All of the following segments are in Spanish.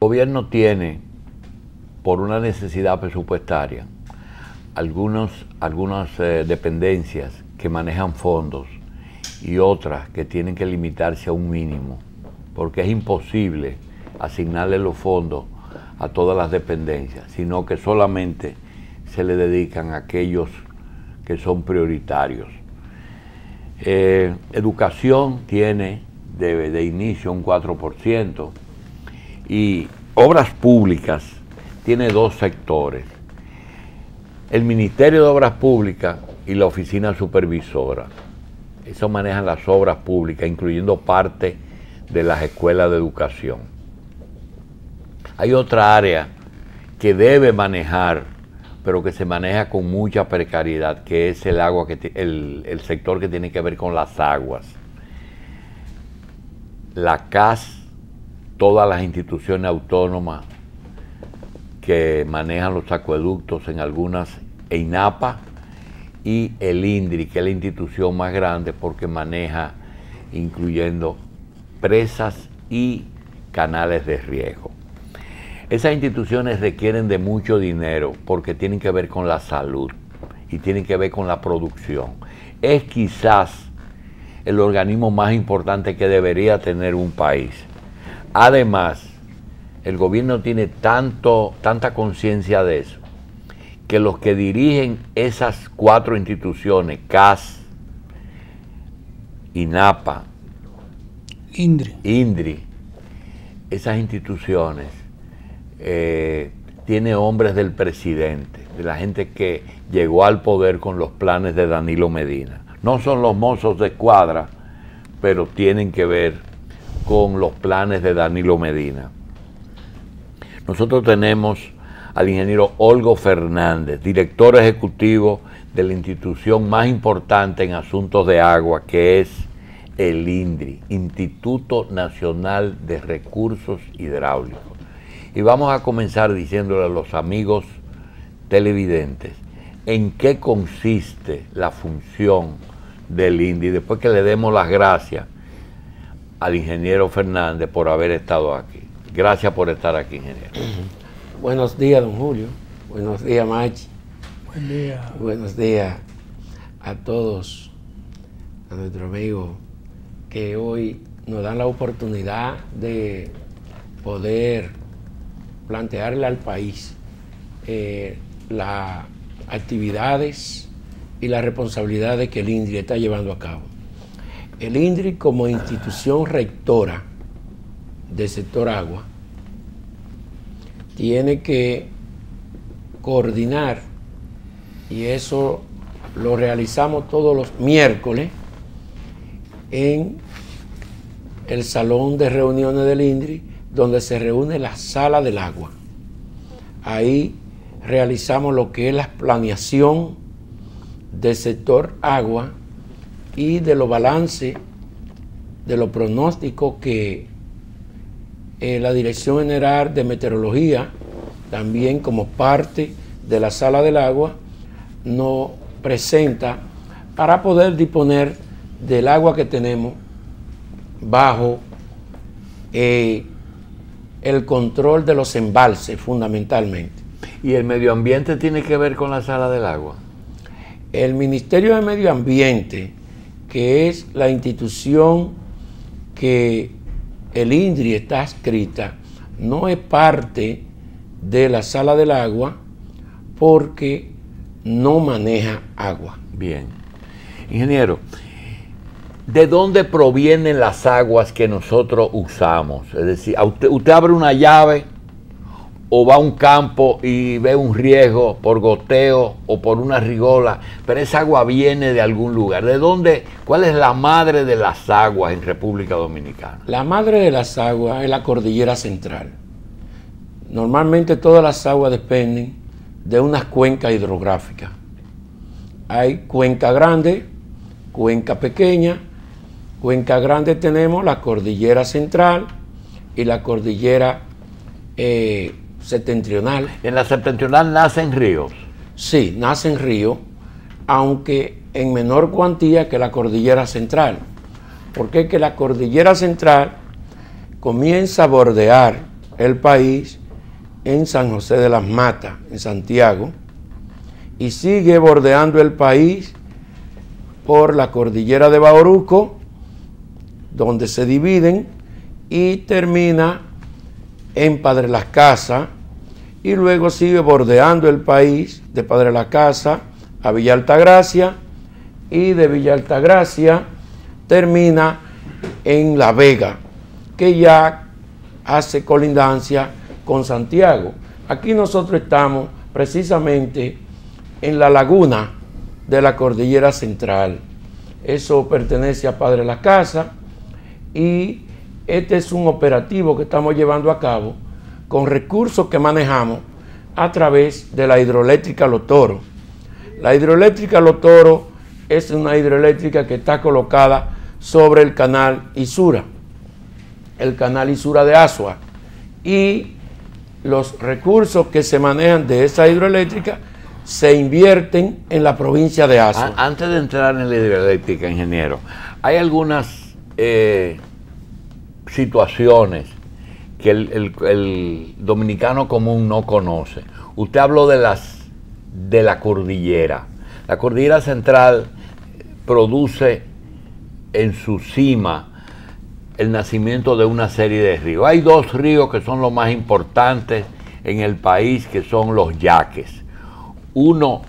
gobierno tiene, por una necesidad presupuestaria, algunas dependencias que manejan fondos y otras que tienen que limitarse a un mínimo, porque es imposible asignarle los fondos a todas las dependencias, sino que solamente se le dedican a aquellos que son prioritarios. Educación tiene de inicio un 4% y obras públicas tiene dos sectores: el Ministerio de Obras Públicas y la Oficina Supervisora. Eso manejan las obras públicas, incluyendo parte de las escuelas de educación. Hay otra área que debe manejar, pero que se maneja con mucha precariedad, que es el agua, el sector que tiene que ver con las aguas. La CAS, todas las instituciones autónomas que manejan los acueductos, en algunas EINAPA, y el INDRI, que es la institución más grande porque maneja, incluyendo presas y canales de riego. Esas instituciones requieren de mucho dinero porque tienen que ver con la salud y tienen que ver con la producción. Es quizás el organismo más importante que debería tener un país. Además, el gobierno tiene tanta conciencia de eso, que los que dirigen esas cuatro instituciones, CAS, INAPA, INDRI, esas instituciones, tiene hombres del presidente, de la gente que llegó al poder con los planes de Danilo Medina. No son los mozos de escuadra, pero tienen que ver con los planes de Danilo Medina. Nosotros tenemos al ingeniero Olgo Fernández, director ejecutivo de la institución más importante en asuntos de agua, que es el INDRI, Instituto Nacional de Recursos Hidráulicos. Y vamos a comenzar diciéndole a los amigos televidentes en qué consiste la función del INDRI, después que le demos las gracias al ingeniero Fernández por haber estado aquí. Gracias por estar aquí, ingeniero. Buenos días, don Julio. Buenos días, Machi. Buen día. Buenos días a todos, a nuestro amigo que hoy nos dan la oportunidad de poder plantearle al país las actividades y las responsabilidades que el INDRI está llevando a cabo. El INDRI, como institución rectora del sector agua, tiene que coordinar, y eso lo realizamos todos los miércoles en el salón de reuniones del INDRI, donde se reúne la sala del agua. Ahí realizamos lo que es la planeación del sector agua y de los balances, de los pronósticos que la Dirección General de Meteorología, también como parte de la sala del agua, nos presenta para poder disponer del agua que tenemos bajo el control de los embalses, fundamentalmente. ¿Y el medio ambiente tiene que ver con la sala del agua? El Ministerio de Medio Ambiente, que es la institución que el INDRI está adscrita, no es parte de la sala del agua porque no maneja agua. Bien. Ingeniero, ¿de dónde provienen las aguas que nosotros usamos? Es decir, usted abre una llave o va a un campo y ve un riego por goteo o por una rigola, pero esa agua viene de algún lugar. ¿De dónde? ¿Cuál es la madre de las aguas en República Dominicana? La madre de las aguas es la cordillera central. Normalmente todas las aguas dependen de unas cuencas hidrográficas. Hay cuenca grande, cuenca pequeña. Cuenca grande tenemos la cordillera central y la cordillera septentrional. ¿En la septentrional nacen ríos? Sí, nacen ríos, aunque en menor cuantía que la cordillera central. Porque es que la cordillera central comienza a bordear el país en San José de las Matas, en Santiago, y sigue bordeando el país por la cordillera de Bauruco, donde se dividen, y termina en Padre Las Casas, y luego sigue bordeando el país de Padre Las Casas a Villa Altagracia, y de Villa Altagracia termina en La Vega, que ya hace colindancia con Santiago. Aquí nosotros estamos precisamente en la laguna de la Cordillera Central. Eso pertenece a Padre Las Casas, y este es un operativo que estamos llevando a cabo con recursos que manejamos a través de la hidroeléctrica Los Toros. La hidroeléctrica Los Toros es una hidroeléctrica que está colocada sobre el canal Isura, el canal Isura de Asua, y los recursos que se manejan de esa hidroeléctrica se invierten en la provincia de Asua. Antes de entrar en la hidroeléctrica, ingeniero, hay algunas situaciones que el dominicano común no conoce. Usted habló de la cordillera. La cordillera central produce en su cima el nacimiento de una serie de ríos. Hay dos ríos que son los más importantes en el país, que son los yaques. Uno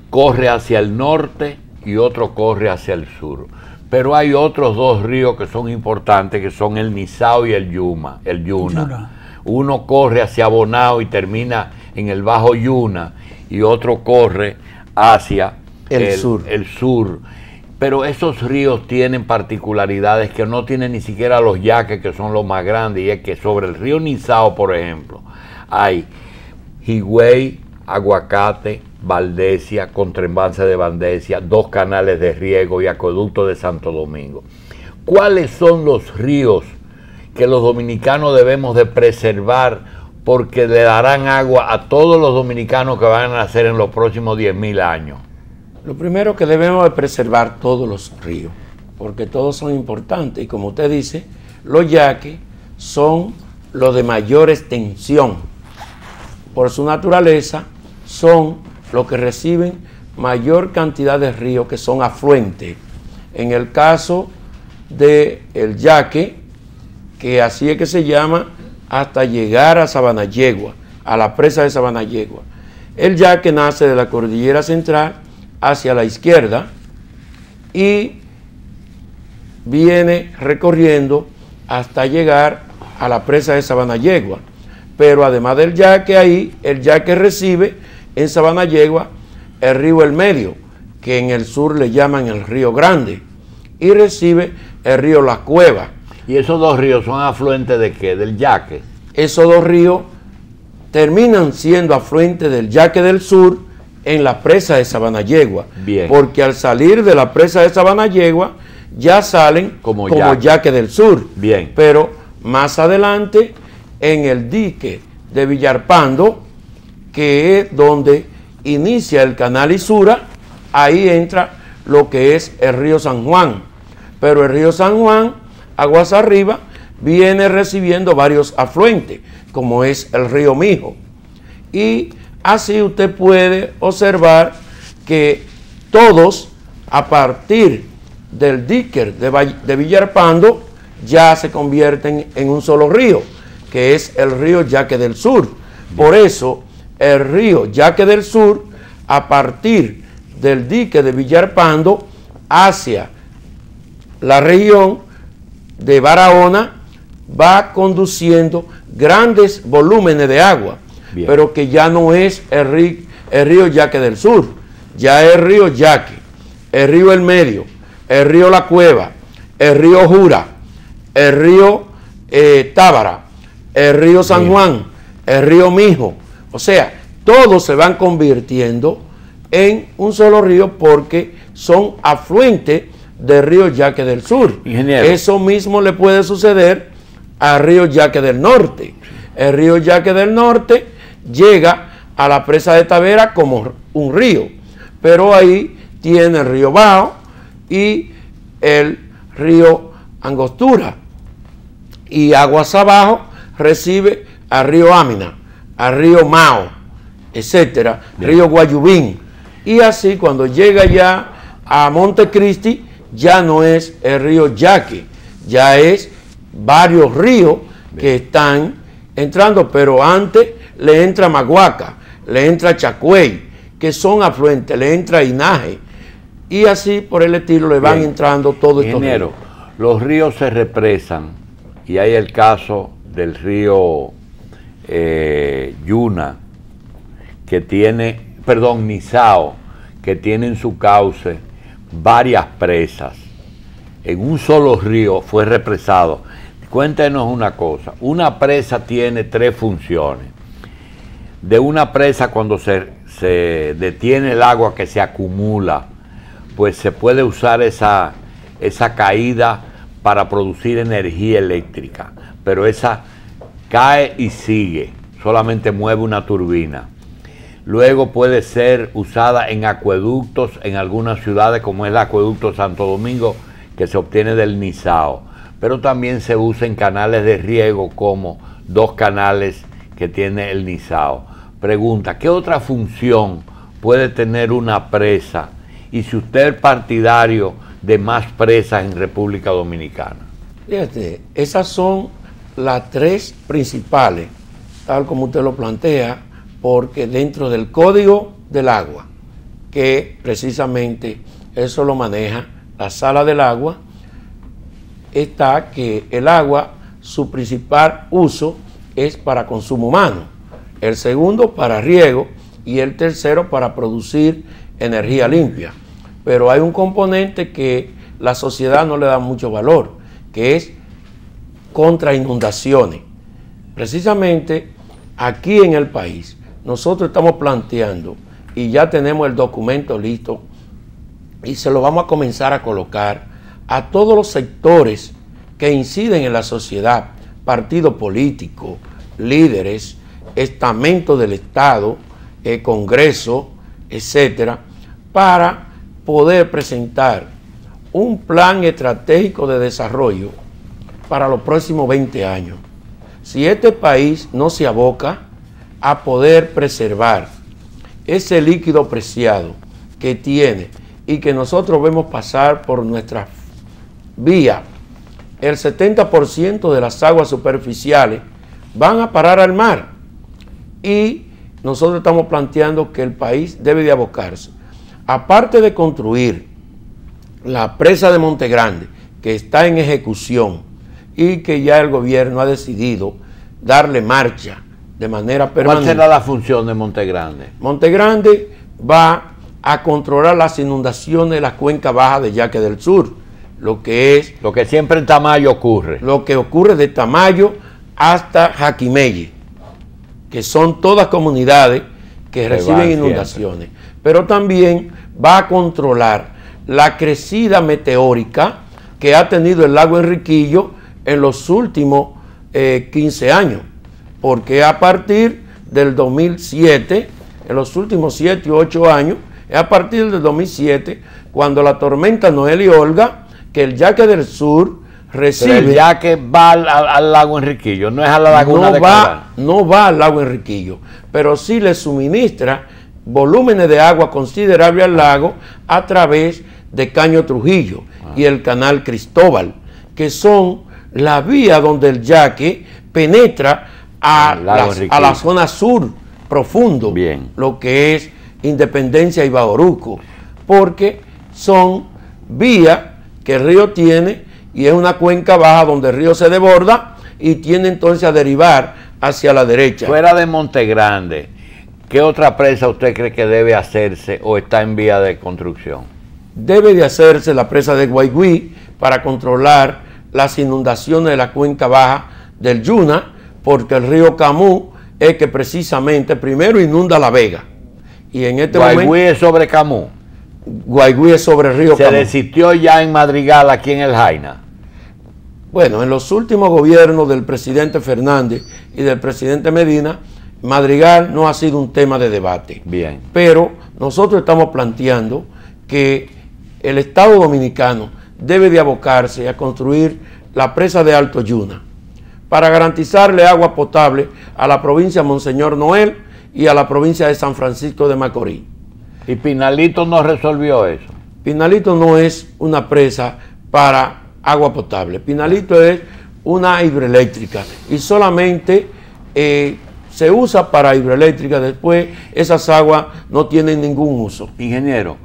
corre hacia el norte y otro corre hacia el sur. Pero hay otros dos ríos que son importantes, que son el Nizao y el Yuna. Uno corre hacia Bonao y termina en el Bajo Yuna, y otro corre hacia el sur. Pero esos ríos tienen particularidades que no tienen ni siquiera los yaques, que son los más grandes, y es que sobre el río Nizao, por ejemplo, hay Higüey, Aguacate, Valdesia, Contrembanza de Valdesia, dos canales de riego y acueducto de Santo Domingo. ¿Cuáles son los ríos que los dominicanos debemos de preservar, porque le darán agua a todos los dominicanos que van a nacer en los próximos 10.000 años? Lo primero que debemos de preservar todos los ríos, porque todos son importantes, y como usted dice, los yaques son los de mayor extensión. Por su naturaleza, son los que reciben mayor cantidad de ríos, que son afluentes. En el caso del yaque, que así es que se llama, hasta llegar a Sabanayegua, a la presa de Sabanayegua. El yaque nace de la cordillera central hacia la izquierda y viene recorriendo hasta llegar a la presa de Sabanayegua. Pero además del yaque ahí, el yaque recibe en Sabanayegua el río El Medio, que en el sur le llaman el Río Grande, y recibe el río La Cueva. ¿Y esos dos ríos son afluentes de qué? ¿Del yaque? Esos dos ríos terminan siendo afluentes del yaque del sur en la presa de Sabanayegua. Bien. Porque al salir de la presa de Sabanayegua ya salen como yaque del sur. Bien. Pero más adelante, en el dique de Villarpando, que es donde inicia el canal Isura, ahí entra lo que es el río San Juan. Pero el río San Juan, aguas arriba, viene recibiendo varios afluentes, como es el río Mijo. Y así usted puede observar que todos, a partir del dique de Villarpando, ya se convierten en un solo río, que es el río Yaque del Sur. Por eso, el río Yaque del Sur, a partir del dique de Villarpando hacia la región de Barahona, va conduciendo grandes volúmenes de agua. Bien. Pero que ya no es el río Yaque del Sur, ya es el río Yaque, el río El Medio, el río La Cueva, el río Jura, el río Tábara, el río San Juan, el río Mijo. O sea, todos se van convirtiendo en un solo río porque son afluentes del río Yaque del Sur. Ingeniero. Eso mismo le puede suceder al río Yaque del Norte. El río Yaque del Norte llega a la presa de Tavera como un río, pero ahí tiene el río Bajo y el río Angostura, y aguas abajo recibe al río Amina, al río Mao, etcétera, río Guayubín. Y así cuando llega ya a Montecristi, ya no es el río Yaqui, ya es varios ríos que están entrando, pero antes le entra Maguaca, le entra Chacuey, que son afluentes, le entra Inaje, y así por el estilo le van entrando todos estos ríos. Los ríos se represan, y hay el caso del río Yuna, que tiene, perdón, Nizao, que tiene en su cauce varias presas. En un solo río fue represado. Cuéntenos una cosa, una presa tiene 3 funciones. De una presa, cuando se detiene el agua que se acumula, pues se puede usar esa caída para producir energía eléctrica, pero esa cae y sigue, solamente mueve una turbina. Luego puede ser usada en acueductos en algunas ciudades, como es el acueducto Santo Domingo, que se obtiene del Nizao, pero también se usa en canales de riego, como 2 canales que tiene el Nizao. Pregunta, ¿qué otra función puede tener una presa? Y si usted es partidario de más presas en República Dominicana. Fíjate, esas son las 3 principales, tal como usted lo plantea, porque dentro del Código del Agua, que precisamente eso lo maneja la Sala del Agua, está que el agua, su principal uso es para consumo humano, el segundo para riego y el tercero para producir energía limpia. Pero hay un componente que la sociedad no le da mucho valor, que es contra inundaciones. Precisamente aquí en el país nosotros estamos planteando, y ya tenemos el documento listo, y se lo vamos a comenzar a colocar a todos los sectores que inciden en la sociedad, partidos políticos, líderes, estamentos del Estado, Congreso, etcétera, para poder presentar un plan estratégico de desarrollo para los próximos 20 años. Si este país no se aboca a poder preservar ese líquido preciado que tiene y que nosotros vemos pasar por nuestra vía, el 70% de las aguas superficiales van a parar al mar, y nosotros estamos planteando que el país debe de abocarse, aparte de construir la presa de Monte Grande, que está en ejecución y que ya el gobierno ha decidido darle marcha de manera permanente. ¿Cuál será la función de Monte Grande? Monte Grande va a controlar las inundaciones de la cuenca baja de Yaque del Sur, lo que siempre en Tamayo ocurre. Lo que ocurre de Tamayo hasta Jaquimelle, que son todas comunidades que reciben inundaciones. Pero también va a controlar la crecida meteórica que ha tenido el lago Enriquillo en los últimos 15 años, porque a partir del 2007, en los últimos 7 u 8 años, es a partir del 2007, cuando la tormenta Noel y Olga, que el Yaque del Sur recibe... Pero el Yaque va al lago Enriquillo, no es a la laguna de Cabral. No va al lago Enriquillo, pero sí le suministra volúmenes de agua considerables al lago a través de Caño Trujillo y el canal Cristóbal, que son la vía donde el Yaque penetra a la zona sur profundo, lo que es Independencia y Bauruco, porque son vías que el río tiene, y es una cuenca baja donde el río se desborda y tiene entonces a derivar hacia la derecha. Fuera de Monte Grande, ¿qué otra presa usted cree que debe hacerse o está en vía de construcción? Debe de hacerse la presa de Guaigüí para controlar las inundaciones de la cuenca baja del Yuna, porque el río Camú es que precisamente primero inunda La Vega. Y en este Guaigüí momento, es sobre Camú. Guaigüí es sobre el río Camú. ¿Se desistió ya en Madrigal, aquí en el Jaina? Bueno, en los últimos gobiernos del presidente Fernández y del presidente Medina, Madrigal no ha sido un tema de debate. Bien. Pero nosotros estamos planteando que el Estado Dominicano debe de abocarse a construir la presa de Alto Yuna, para garantizarle agua potable a la provincia de Monseñor Noel y a la provincia de San Francisco de Macorís. ¿Y Pinalito no resolvió eso? Pinalito no es una presa para agua potable. Pinalito es una hidroeléctrica y solamente se usa para hidroeléctrica. Después esas aguas no tienen ningún uso. Ingeniero,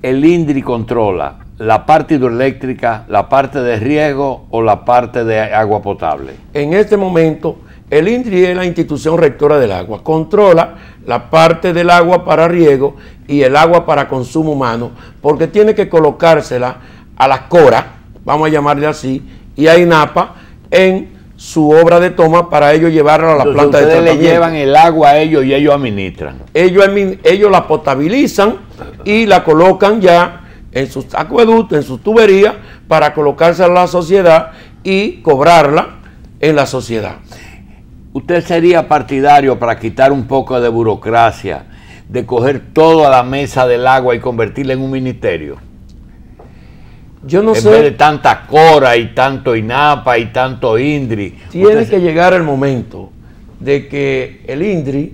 el INDRI controla la parte hidroeléctrica, la parte de riego o la parte de agua potable. En este momento, el INDRI es la institución rectora del agua. Controla la parte del agua para riego y el agua para consumo humano, porque tiene que colocársela a las CORA, vamos a llamarle así, y a INAPA en su obra de toma para ellos llevarla a la planta de tratamiento. Ustedes le llevan el agua a ellos y ellos administran. Ellos la potabilizan y la colocan ya en sus acueductos, en sus tuberías, para colocársela a la sociedad y cobrarla en la sociedad. ¿Usted sería partidario, para quitar un poco de burocracia, de coger todo a la mesa del agua y convertirla en un ministerio? Yo no sé. En vez de tanta CORA y tanto INAPA y tanto INDRI. Tiene que llegar el momento de que el INDRI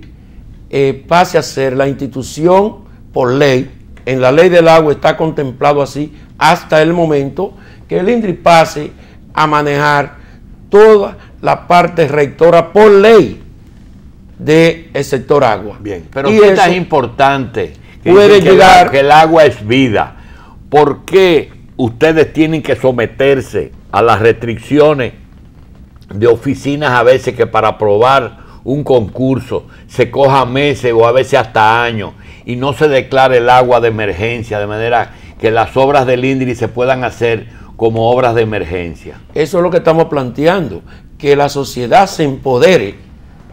pase a ser la institución por ley. En la ley del agua está contemplado así hasta el momento que el INDRI pase a manejar toda la parte rectora por ley del sector agua. Bien, pero y ¿qué eso tan importante puede llegar? Que el agua es vida. ¿Por qué ustedes tienen que someterse a las restricciones de oficinas a veces que para aprobar un concurso se coja meses o a veces hasta años y no se declare el agua de emergencia, de manera que las obras del INDRI se puedan hacer como obras de emergencia? Eso es lo que estamos planteando, que la sociedad se empodere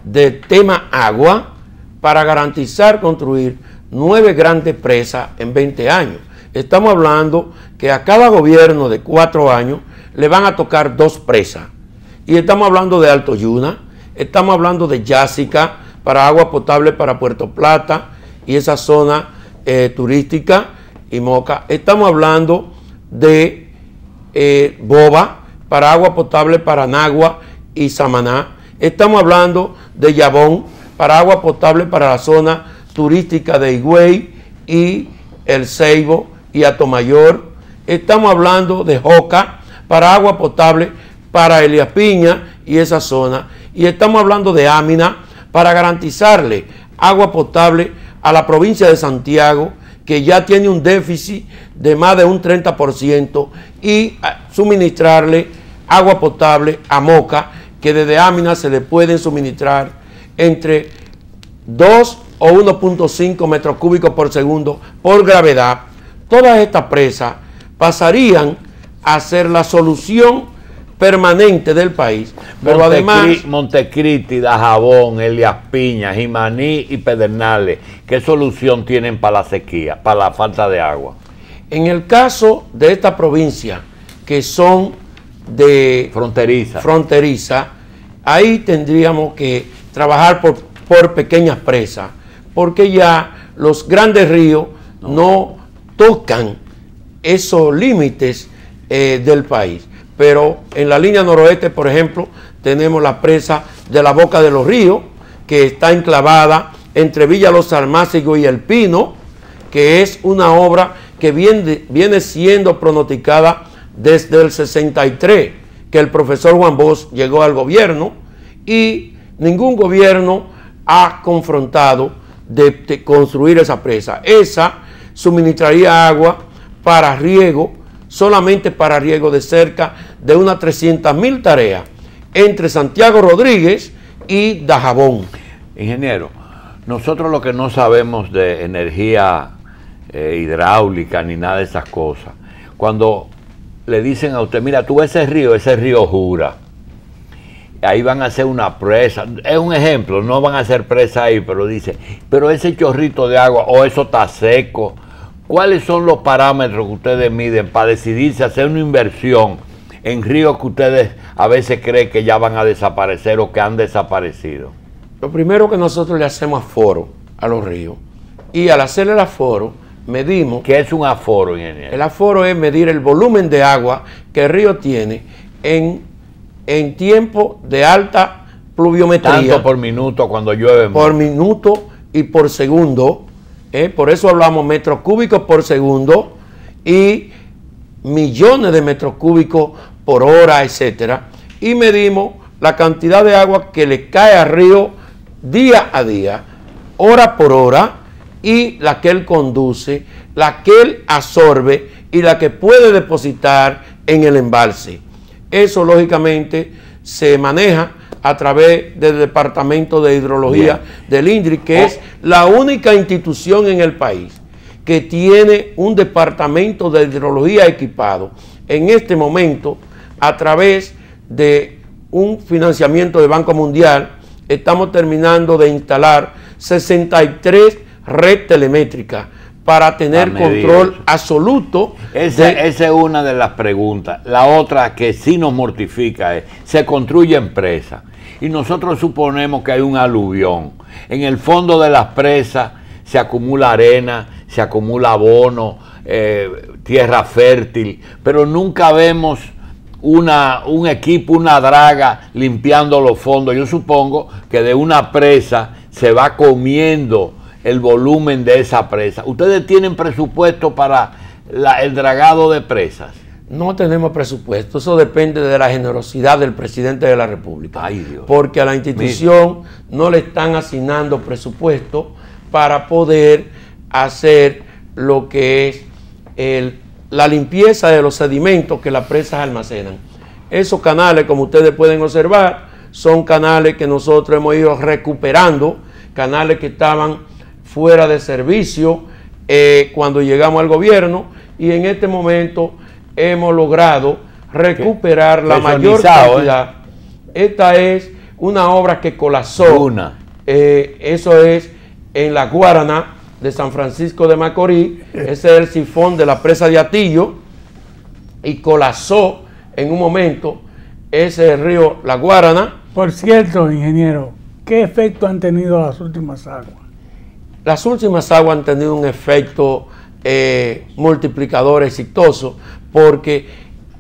del tema agua para garantizar construir 9 grandes presas en 20 años. Estamos hablando que a cada gobierno de 4 años le van a tocar 2 presas. Y estamos hablando de Alto Yuna, estamos hablando de Yásica para agua potable para Puerto Plata y esa zona turística y Moca. Estamos hablando de Boba para agua potable para Nagua y Samaná. Estamos hablando de Yabón para agua potable para la zona turística de Higüey y El Ceibo y Atomayor. Estamos hablando de Joca para agua potable para Elías Piña y esa zona. Y estamos hablando de Ámina para garantizarle agua potable a la provincia de Santiago, que ya tiene un déficit de más de un 30%, y suministrarle agua potable a Moca, que desde Ámina se le pueden suministrar entre 2 o 1.5 metros cúbicos por segundo por gravedad. Todas estas presas pasarían a ser la solución permanente del país, pero además Montecristi, Dajabón, Elías Piña, Jimaní y Pedernales, ¿qué solución tienen para la sequía, para la falta de agua? En el caso de esta provincia, que son de fronteriza, ahí tendríamos que trabajar por pequeñas presas, porque ya los grandes ríos no tocan esos límites del país. Pero en la línea noroeste, por ejemplo, tenemos la presa de la Boca de los Ríos, que está enclavada entre Villa Los Almácigos y El Pino, que es una obra que viene siendo pronosticada desde el 63, que el profesor Juan Bosch llegó al gobierno, y ningún gobierno ha confrontado de construir esa presa. Esa suministraría agua para riego, solamente para riego de cerca de unas 300.000 tareas entre Santiago Rodríguez y Dajabón. Ingeniero, nosotros lo que no sabemos de energía hidráulica ni nada de esas cosas, cuando le dicen a usted, mira, tú ves ese río Jura, ahí van a hacer una presa, es un ejemplo, no van a hacer presa ahí, pero dice, pero ese chorrito de agua, o eso está seco. ¿Cuáles son los parámetros que ustedes miden para decidirse a hacer una inversión en ríos que ustedes a veces creen que ya van a desaparecer o que han desaparecido? Lo primero que nosotros le hacemos aforo a los ríos, y al hacer el aforo medimos... ¿Qué es un aforo, ingeniero? El aforo es medir el volumen de agua que el río tiene en en tiempo de alta pluviometría. Tanto por minuto cuando llueve. Por minuto y por segundo. Por eso hablamos metros cúbicos por segundo y millones de metros cúbicos por hora, etcétera. Y medimos la cantidad de agua que le cae al río día a día, hora por hora, y la que él conduce, la que él absorbe y la que puede depositar en el embalse. Eso lógicamente se maneja a través del Departamento de Hidrología del INDRI, que es la única institución en el país que tiene un departamento de hidrología equipado. En este momento, a través de un financiamiento del Banco Mundial, estamos terminando de instalar 63 redes telemétricas para tener control absoluto. Esa es una de las preguntas. La otra que sí nos mortifica es, se construyen presas y nosotros suponemos que hay un aluvión. En el fondo de las presas se acumula arena, se acumula abono, tierra fértil, pero nunca vemos un equipo, una draga limpiando los fondos. Yo supongo que de una presa se va comiendo el volumen de esa presa. ¿Ustedes tienen presupuesto para el dragado de presas? No tenemos presupuesto, eso depende de la generosidad del presidente de la República. Ay, Dios. Porque a la institución no le están asignando presupuesto para poder hacer lo que es la limpieza de los sedimentos que las presas almacenan. Esos canales, como ustedes pueden observar, son canales que nosotros hemos ido recuperando, canales que estaban fuera de servicio cuando llegamos al gobierno, y en este momento hemos logrado recuperar la mayor cantidad. Esta es una obra que colapsó. Eso es en la Guaraná de San Francisco de Macorís. Ese es el sifón de la presa de Atillo, y colapsó en un momento ese río La Guaraná. Por cierto, ingeniero, ¿qué efecto han tenido las últimas aguas? Las últimas aguas han tenido un efecto multiplicador exitoso, porque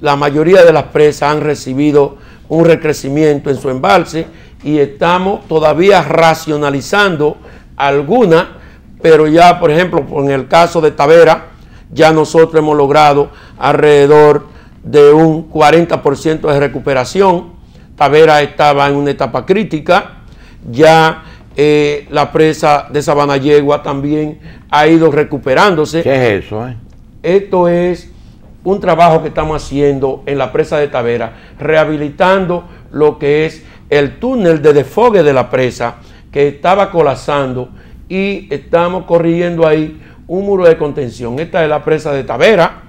la mayoría de las presas han recibido un recrecimiento en su embalse, y estamos todavía racionalizando algunas, pero ya, por ejemplo, en el caso de Tavera, ya nosotros hemos logrado alrededor de un 40% de recuperación. Tavera estaba en una etapa crítica, ya la presa de Sabana Yegua también ha ido recuperándose. ¿Qué es eso? Esto es un trabajo que estamos haciendo en la presa de Tavera, rehabilitando lo que es el túnel de desfogue de la presa, que estaba colapsando, y estamos corrigiendo ahí un muro de contención. Esta es la presa de Tavera,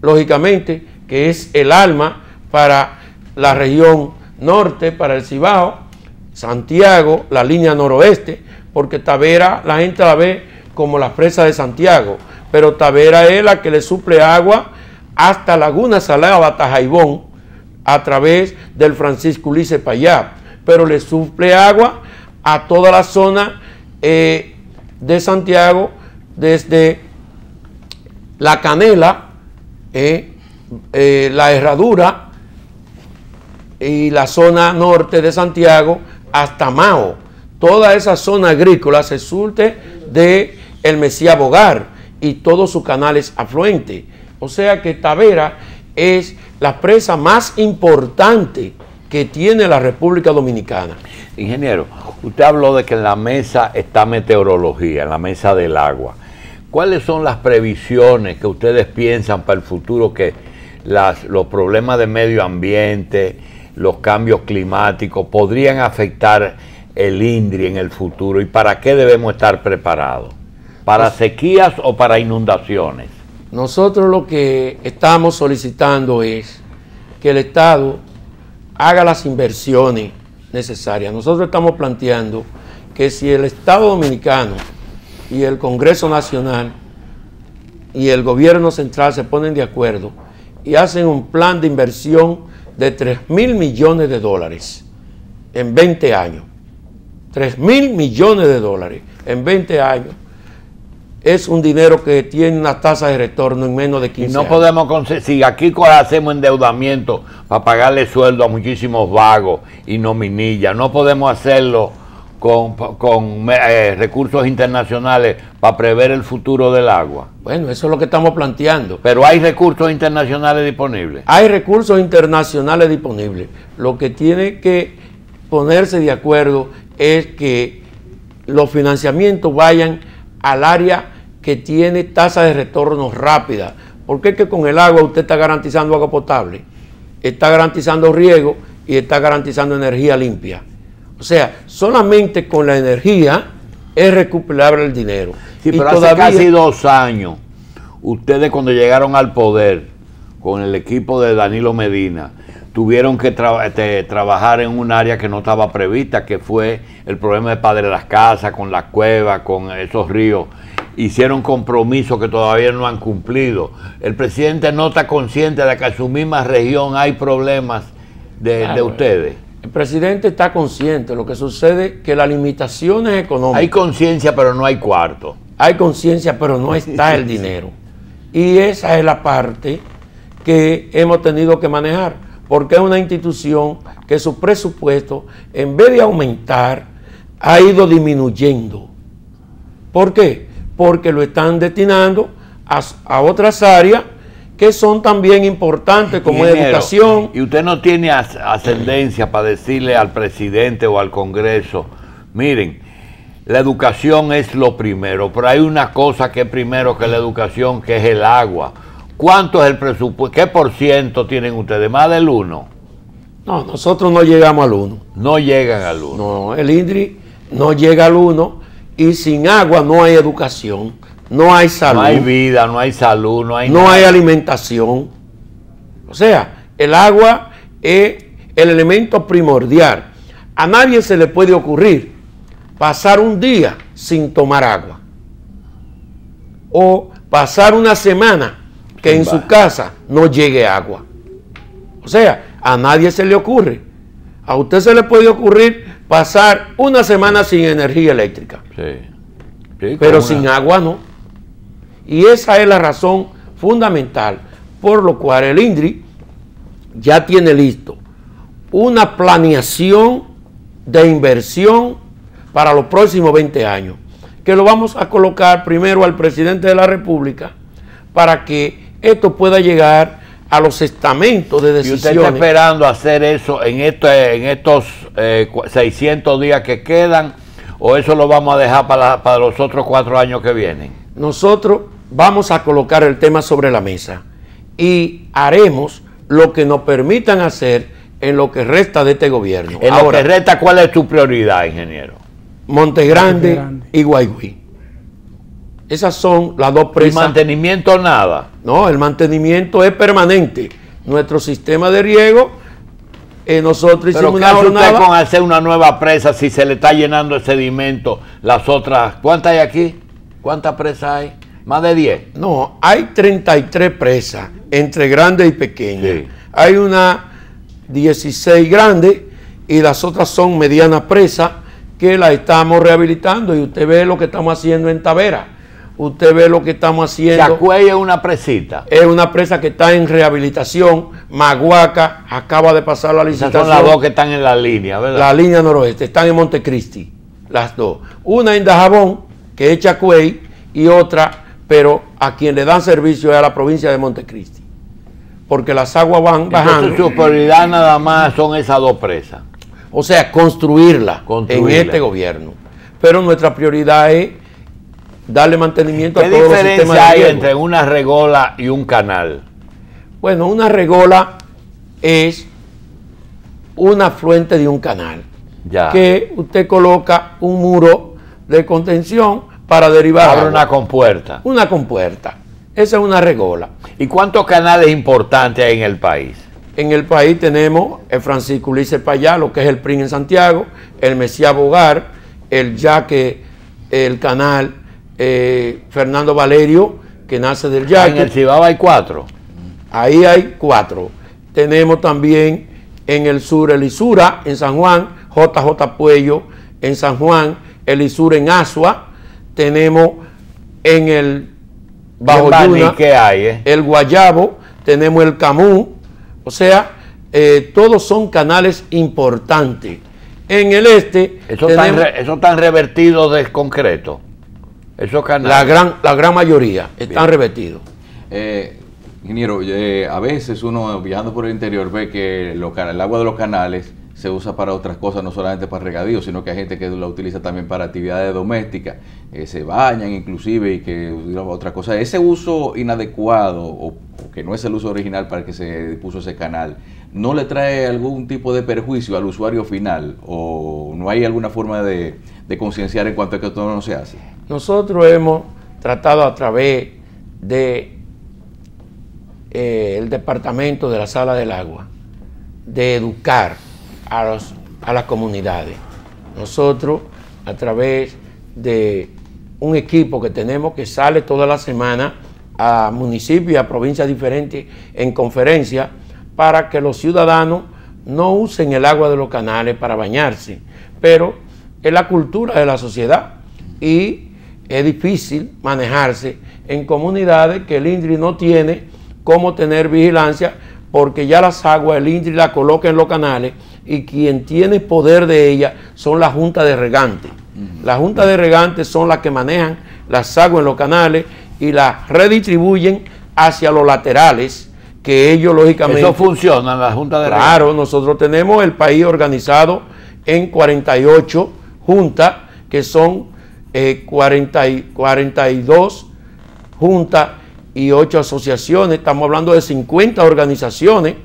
lógicamente, que es el alma para la región norte, para el Cibao, Santiago, la línea noroeste, porque Tavera la gente la ve como la presa de Santiago, pero Tavera es la que le suple agua hasta Laguna Salada, Batajaibón, a través del Francisco Ulises Payá, pero le suple agua a toda la zona de Santiago, desde La Canela, la Herradura y la zona norte de Santiago hasta Mao. Toda esa zona agrícola se surte de el Mesías Bogar y todos sus canales afluentes. O sea que Tavera es la presa más importante que tiene la República Dominicana. Ingeniero, usted habló de que en la mesa está meteorología, en la mesa del agua. ¿Cuáles son las previsiones que ustedes piensan para el futuro, que los problemas de medio ambiente, los cambios climáticos podrían afectar el INDRI en el futuro, y para qué debemos estar preparados? ¿Para sequías o para inundaciones? Nosotros lo que estamos solicitando es que el Estado haga las inversiones necesarias. Nosotros estamos planteando que si el Estado Dominicano y el Congreso Nacional y el Gobierno Central se ponen de acuerdo y hacen un plan de inversión de 3.000 millones de dólares en 20 años, 3.000 millones de dólares en 20 años, es un dinero que tiene una tasa de retorno en menos de 15 Y no años. podemos, si aquí hacemos endeudamiento para pagarle sueldo a muchísimos vagos y nominillas, no podemos hacerlo con recursos internacionales para prever el futuro del agua. Bueno, eso es lo que estamos planteando. Pero hay recursos internacionales disponibles. Hay recursos internacionales disponibles. Lo que tiene que ponerse de acuerdo es que los financiamientos vayan al área que tiene tasa de retorno rápida. Porque es que con el agua usted está garantizando agua potable, está garantizando riego y está garantizando energía limpia. O sea, solamente con la energía es recuperable el dinero. Sí, y pero todavía, hace casi 2 años, ustedes cuando llegaron al poder, con el equipo de Danilo Medina, tuvieron que trabajar en un área que no estaba prevista, que fue el problema de Padre Las Casas, con las cuevas, con esos ríos. Hicieron compromisos que todavía no han cumplido. El presidente no está consciente de que en su misma región hay problemas de ustedes. El presidente está consciente. Lo que sucede es que las limitaciones económicas... Hay conciencia, pero no hay cuarto. Hay conciencia, pero no está el dinero. Y esa es la parte que hemos tenido que manejar, porque es una institución que su presupuesto, en vez de aumentar, ha ido disminuyendo. ¿Por qué? Porque lo están destinando a otras áreas que son también importantes, como educación. Y usted no tiene ascendencia para decirle al presidente o al Congreso, miren, la educación es lo primero, pero hay una cosa que es primero que la educación, que es el agua. ¿Cuánto es el presupuesto? ¿Qué por ciento tienen ustedes? ¿Más del 1? No, nosotros no llegamos al 1. No llegan al 1. No, el INDRI no llega al 1 y sin agua no hay educación, no hay salud. No hay vida, no hay salud, no hay no nada. hay alimentación. O sea, el agua es el elemento primordial. A nadie se le puede ocurrir pasar un día sin tomar agua o pasar una semana que en su casa no llegue agua. O sea, a nadie se le ocurre. A usted se le puede ocurrir pasar una semana sin energía eléctrica, pero sin agua no. Y esa es la razón fundamental por lo cual el INDRI ya tiene listo una planeación de inversión para los próximos 20 años, que lo vamos a colocar primero al presidente de la República para que esto pueda llegar a los estamentos de decisiones. ¿Y usted está esperando hacer eso en estos 600 días que quedan, o eso lo vamos a dejar para los otros 4 años que vienen? Nosotros vamos a colocar el tema sobre la mesa y haremos lo que nos permitan hacer en lo que resta de este gobierno. En lo que resta, ¿cuál es tu prioridad, ingeniero? Monte Grande y Guaigüí. Esas son las dos presas. ¿Y mantenimiento nada? No, el mantenimiento es permanente. Nuestro sistema de riego, nosotros hicimos una jornada. ¿Pero qué hace usted con hacer una nueva presa si se le está llenando el sedimento? Las otras, ¿cuántas hay aquí? ¿Cuántas presas hay? ¿Más de 10? No, hay 33 presas, entre grandes y pequeñas. Sí. Hay una 16 grandes y las otras son medianas presas que las estamos rehabilitando, y usted ve lo que estamos haciendo en Tavera. Usted ve lo que estamos haciendo. Yacuey es una presita. Es una presa que está en rehabilitación. Maguaca acaba de pasar la licitación. Esas son las dos que están en la línea, ¿verdad? La línea noroeste. Están en Montecristi, las dos. Una en Dajabón, que es Yacuey, y otra, pero a quien le dan servicio es a la provincia de Montecristi. Porque las aguas van bajando. Entonces, su prioridad nada más son esas dos presas. O sea, construirla en este gobierno. Pero nuestra prioridad es darle mantenimiento a todos los sistemas de riego. ¿Qué diferencia hay entre una regola y un canal? Bueno, una regola es un afluente de un canal. Ya. Que usted coloca un muro de contención para derivar Abre agua. una compuerta. Una compuerta. Esa es una regola. ¿Y cuántos canales importantes hay en el país? En el país tenemos el Francisco Ulises Payá, que es el PRIN en Santiago, el Mesías Bogar, el Yaque, el canal Fernando Valerio, que nace del Yaque. En el Cibao hay 4. Ahí hay 4. Tenemos también en el sur el Isura en San Juan, JJ Puello en San Juan, el Isura en Asua. Tenemos en el Bajo Yuna, ¿qué hay? El Guayabo, tenemos el Camú, o sea, todos son canales importantes. En el este, ¿Eso están revertidos de concreto? Esos canales. La gran mayoría están revertidos. Ingeniero, a veces uno viajando por el interior ve que el agua de los canales se usa para otras cosas, no solamente para regadío, sino que hay gente que la utiliza también para actividades domésticas, se bañan inclusive y que otra cosa. Ese uso inadecuado o que no es el uso original para el que se puso ese canal, ¿no le trae algún tipo de perjuicio al usuario final o no hay alguna forma de concienciar en cuanto a que esto no se hace? Nosotros hemos tratado a través de el departamento de la Sala del Agua de educar a las comunidades. Nosotros, a través de un equipo que tenemos que sale toda la semana a municipios y a provincias diferentes en conferencia para que los ciudadanos no usen el agua de los canales para bañarse, pero es la cultura de la sociedad y es difícil manejarse en comunidades que el INDRI no tiene cómo tener vigilancia, porque ya las aguas el INDRI las coloca en los canales y quien tiene poder de ellas son las juntas de regantes. Las juntas de regantes son las que manejan las aguas en los canales y las redistribuyen hacia los laterales, que ellos lógicamente... ¿Eso funciona en la junta de regantes? Claro, nosotros tenemos el país organizado en 48 juntas, que son 42 juntas y 8 asociaciones. Estamos hablando de 50 organizaciones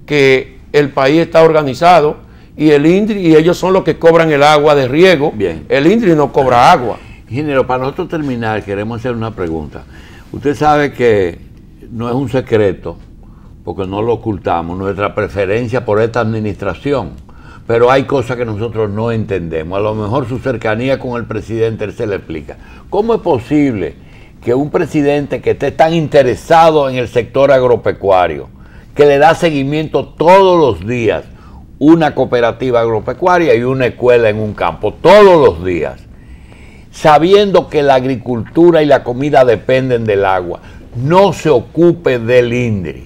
que el país está organizado, y el INDRI, y ellos son los que cobran el agua de riego. Bien. El INDRI no cobra agua. Ingeniero, para nosotros terminar, queremos hacer una pregunta. Usted sabe que no es un secreto, porque no lo ocultamos, nuestra preferencia por esta administración, pero hay cosas que nosotros no entendemos. A lo mejor su cercanía con el presidente, él se le explica. ¿Cómo es posible que un presidente que esté tan interesado en el sector agropecuario, que le da seguimiento todos los días, una cooperativa agropecuaria y una escuela en un campo, todos los días, sabiendo que la agricultura y la comida dependen del agua, no se ocupe del INDRI?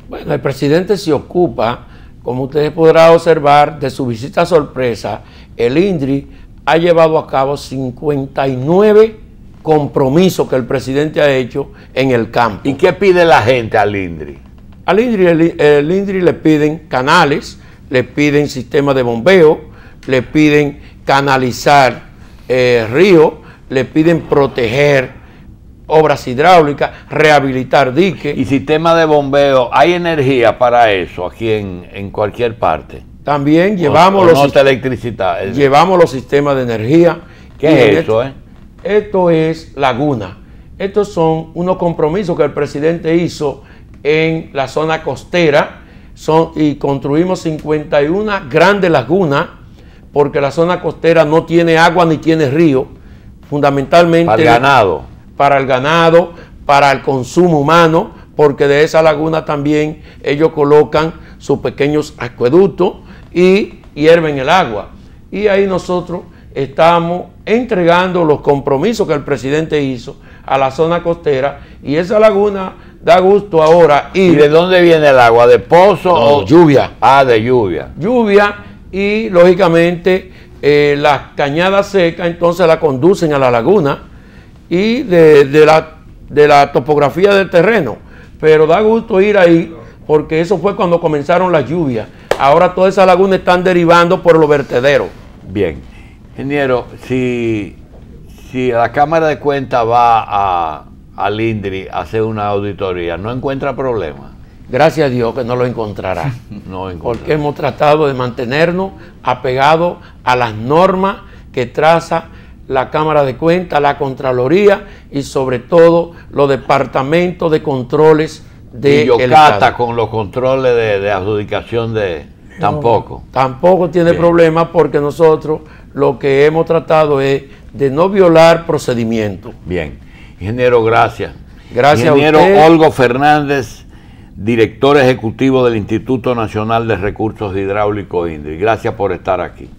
Bueno, el presidente se ocupa, como ustedes podrán observar, de su visita sorpresa. El INDRI ha llevado a cabo 59 compromisos que el presidente ha hecho en el campo. ¿Y qué pide la gente al INDRI? Al INDRI, el INDRI le piden canales, le piden sistemas de bombeo, le piden canalizar ríos, le piden proteger obras hidráulicas, rehabilitar diques. ¿Y sistema de bombeo? ¿Hay energía para eso aquí en cualquier parte? También llevamos, llevamos los sistemas de energía. ¿Qué es eso? Esto es laguna. Estos son unos compromisos que el presidente hizo en la zona costera, y construimos 51 grandes lagunas, porque la zona costera no tiene agua ni tiene río, fundamentalmente para el ganado, para el consumo humano, porque de esa laguna también ellos colocan sus pequeños acueductos y hierven el agua. Y ahí nosotros estamos entregando los compromisos que el presidente hizo a la zona costera, y esa laguna da gusto ahora ir. ¿Y de dónde viene el agua? ¿De pozo o lluvia? Ah, de lluvia. Lluvia, y lógicamente las cañadas secas entonces la conducen a la laguna, y de la topografía del terreno. Pero da gusto ir ahí, porque eso fue cuando comenzaron las lluvias. Ahora todas esas lagunas están derivando por los vertederos. Bien. Ingeniero, si la Cámara de Cuentas va al INDRI a hacer una auditoría, ¿no encuentra problemas? Gracias a Dios que no lo encontrará. Porque hemos tratado de mantenernos apegados a las normas que traza la Cámara de Cuentas, la Contraloría y sobre todo los departamentos de controles de Yocata con los controles de adjudicación de... Tampoco. Tampoco tiene problema, porque nosotros lo que hemos tratado es de no violar procedimientos. Bien. Ingeniero, gracias. Gracias Ingeniero a usted. Olgo Fernández, director ejecutivo del Instituto Nacional de Recursos Hidráulicos INDRI. Gracias por estar aquí.